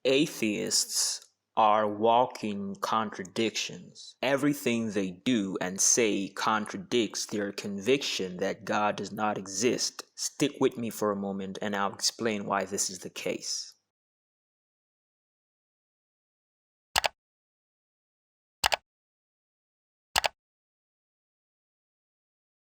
Atheists are walking contradictions. Everything they do and say contradicts their conviction that God does not exist. Stick with me for a moment and I'll explain why this is the case.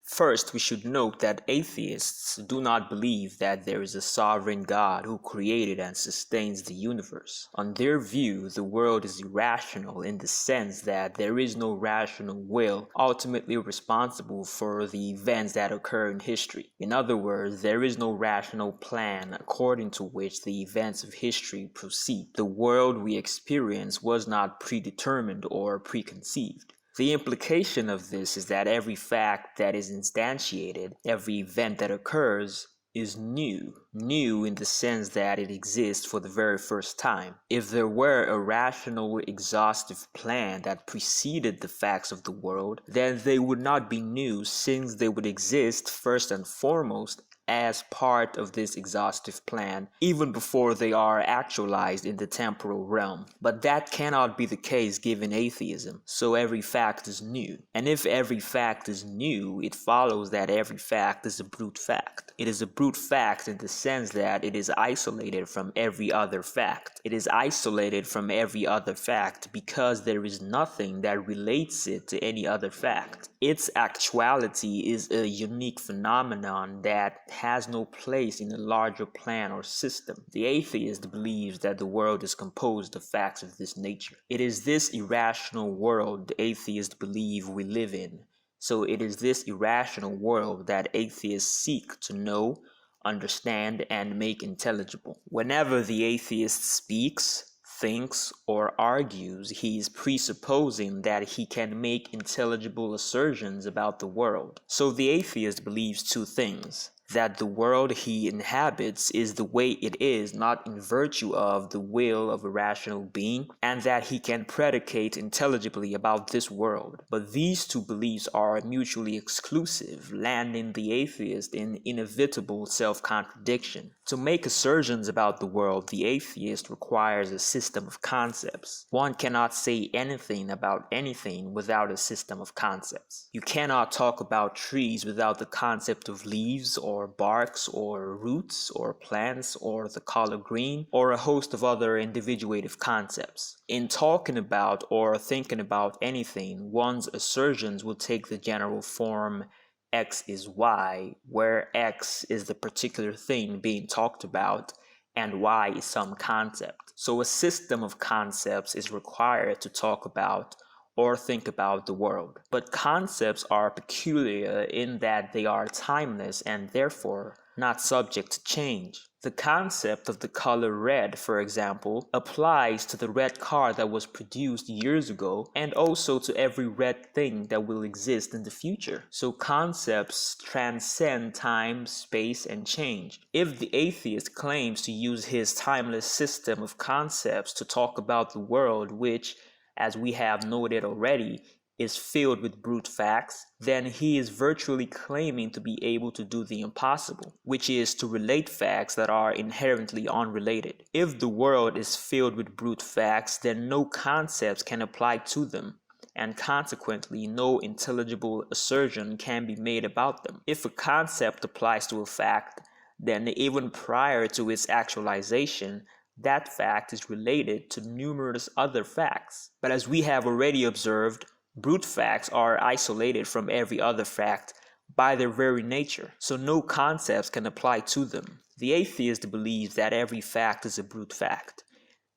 First, we should note that atheists do not believe that there is a sovereign God who created and sustains the universe. On their view, the world is irrational in the sense that there is no rational will ultimately responsible for the events that occur in history. In other words, there is no rational plan according to which the events of history proceed. The world we experience was not predetermined or preconceived. The implication of this is that every fact that is instantiated, every event that occurs, is new. New in the sense that it exists for the very first time. If there were a rational, exhaustive plan that preceded the facts of the world, then they would not be new since they would exist first and foremost as part of this exhaustive plan, even before they are actualized in the temporal realm. But that cannot be the case given atheism, so every fact is new. And if every fact is new, it follows that every fact is a brute fact. It is a brute fact in the sense that it is isolated from every other fact. It is isolated from every other fact because there is nothing that relates it to any other fact. Its actuality is a unique phenomenon that has no place in a larger plan or system. The atheist believes that the world is composed of facts of this nature. It is this irrational world the atheists believe we live in. So it is this irrational world that atheists seek to know, understand, and make intelligible. Whenever the atheist speaks, thinks, or argues, he is presupposing that he can make intelligible assertions about the world. So the atheist believes two things: that the world he inhabits is the way it is not in virtue of the will of a rational being, and that he can predicate intelligibly about this world. But these two beliefs are mutually exclusive, landing the atheist in inevitable self-contradiction. To make assertions about the world, the atheist requires a system of concepts. One cannot say anything about anything without a system of concepts. You cannot talk about trees without the concept of leaves or barks or roots or plants or the color green or a host of other individuative concepts. In talking about or thinking about anything, one's assertions will take the general form X is Y, where X is the particular thing being talked about and Y is some concept. So a system of concepts is required to talk about or think about the world. But concepts are peculiar in that they are timeless and therefore not subject to change. The concept of the color red, for example, applies to the red car that was produced years ago and also to every red thing that will exist in the future. So concepts transcend time, space, and change. If the atheist claims to use his timeless system of concepts to talk about the world, which, as we have noted already, is filled with brute facts, then he is virtually claiming to be able to do the impossible, which is to relate facts that are inherently unrelated. If the world is filled with brute facts, then no concepts can apply to them, and consequently no intelligible assertion can be made about them. If a concept applies to a fact, then even prior to its actualization, that fact is related to numerous other facts. But as we have already observed, brute facts are isolated from every other fact by their very nature, so no concepts can apply to them. The atheist believes that every fact is a brute fact,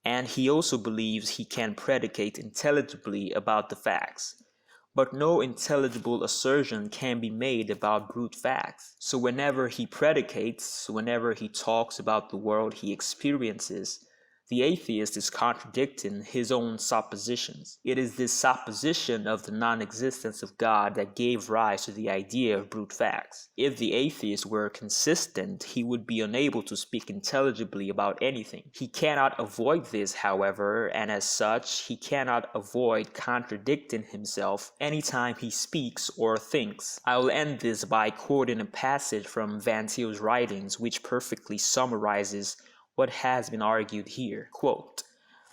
and he also believes he can predicate intelligibly about the facts. But no intelligible assertion can be made about brute facts. So whenever he predicates, whenever he talks about the world he experiences, the atheist is contradicting his own suppositions. It is this supposition of the non-existence of God that gave rise to the idea of brute facts. If the atheist were consistent, he would be unable to speak intelligibly about anything. He cannot avoid this, however, and as such, he cannot avoid contradicting himself anytime he speaks or thinks. I will end this by quoting a passage from Van Til's writings which perfectly summarizes what has been argued here. Quote,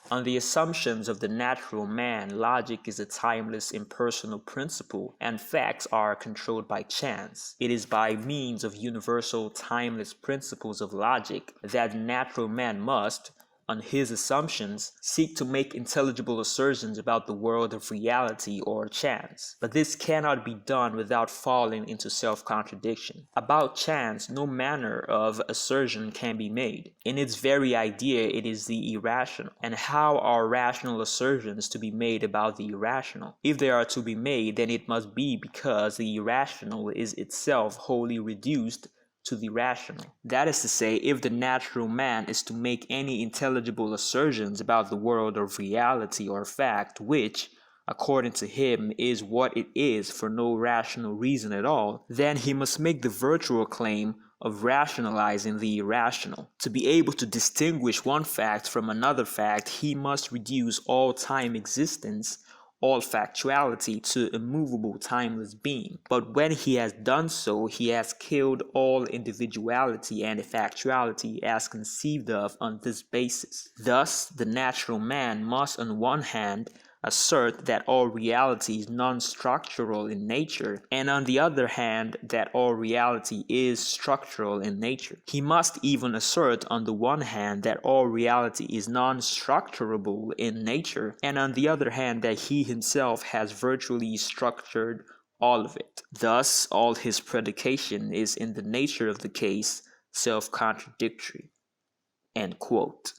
on the assumptions of the natural man, logic is a timeless, impersonal principle, and facts are controlled by chance. It is by means of universal, timeless principles of logic that the natural man must, on his assumptions, seek to make intelligible assertions about the world of reality or chance. But this cannot be done without falling into self-contradiction. About chance, no manner of assertion can be made. In its very idea, it is the irrational. And how are rational assertions to be made about the irrational? If they are to be made, then it must be because the irrational is itself wholly reduced to the rational. That is to say, if the natural man is to make any intelligible assertions about the world of reality or fact, which, according to him, is what it is for no rational reason at all, then he must make the virtual claim of rationalizing the irrational. To be able to distinguish one fact from another fact, he must reduce all time existence, all factuality, to immovable, timeless being. But when he has done so, he has killed all individuality and factuality as conceived of on this basis. Thus, the natural man must on one hand assert that all reality is non-structural in nature, and on the other hand that all reality is structural in nature. He must even assert on the one hand that all reality is non-structurable in nature, and on the other hand that he himself has virtually structured all of it. Thus, all his predication is in the nature of the case self-contradictory. End quote.